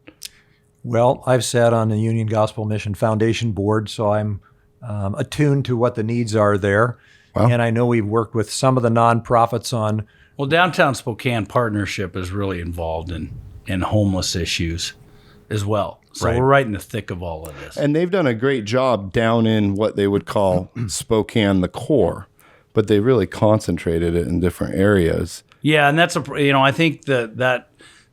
Well, I've sat on the Union Gospel Mission Foundation board, so I'm attuned to what the needs are there. Wow. And I know we've worked with some of the nonprofits on. Well, Downtown Spokane Partnership is really involved in homeless issues as well. So we're right in the thick of all of this. And they've done a great job down in what they would call Spokane, the core, but they really concentrated it in different areas. Yeah, and that's I think that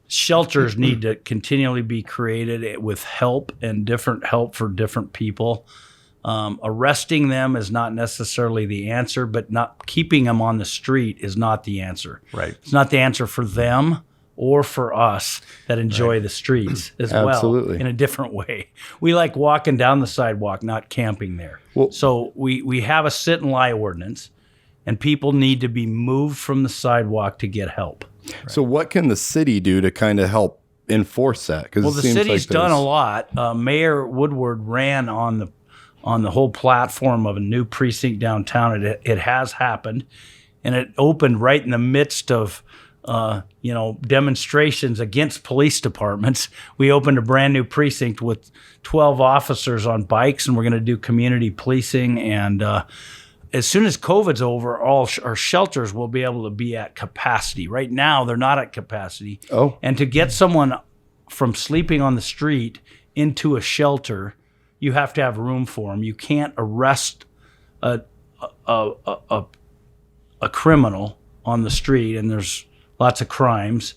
shelters need to continually be created with help and different help for different people. Arresting them is not necessarily the answer, but not keeping them on the street is not the answer. Right. It's not the answer for them or for us that enjoy the streets as Absolutely. well in a different way. We like walking down the sidewalk, not camping there. Well, so we have a sit and lie ordinance, and people need to be moved from the sidewalk to get help. Right. So what can the city do to kind of help enforce that? Well, the city's done a lot. Mayor Woodward ran on the whole platform of a new precinct downtown. It has happened, and it opened right in the midst of demonstrations against police departments. We opened a brand new precinct with 12 officers on bikes, and we're going to do community policing. And as soon as COVID's over, all our shelters will be able to be at capacity. Right now, they're not at capacity. Oh. And to get someone from sleeping on the street into a shelter, you have to have room for them. You can't arrest a criminal on the street, and there's lots of crimes.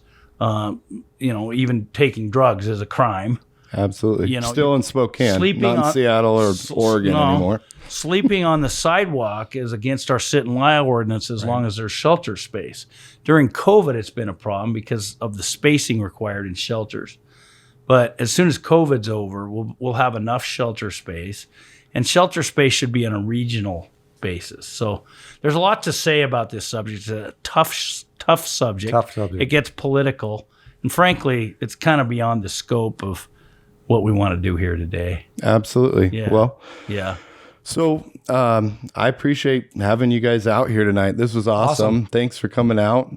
Even taking drugs is a crime. Absolutely. Still in Spokane, not in Seattle or Oregon anymore. Sleeping on the sidewalk is against our sit and lie ordinance as long as there's shelter space. During COVID, it's been a problem because of the spacing required in shelters. But as soon as COVID's over, we'll have enough shelter space, and shelter space should be on a regional basis. So there's a lot to say about this subject. It's a tough subject. Tough subject. It gets political, and frankly, it's kind of beyond the scope of what we want to do here today. Absolutely. Yeah. Well, yeah. So I appreciate having you guys out here tonight. This was awesome. Thanks for coming out.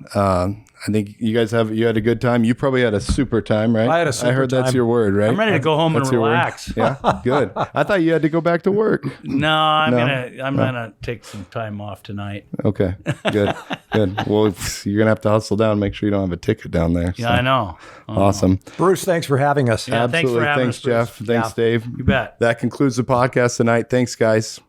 I think you guys had a good time. You probably had a super time, right? I had a super I heard time. that's your word, right? I'm ready to go home and That's your word? relax. Yeah, good. I thought you had to go back to work. No, I'm gonna take some time off tonight. Okay, good. Good. Well, you're going to have to hustle down, make sure you don't have a ticket down there. Yeah, I know. Awesome. Bruce, thanks for having us. Yeah, thanks for having us, Bruce. Jeff. Thanks, Dave. You bet. That concludes the podcast tonight. Thanks, guys.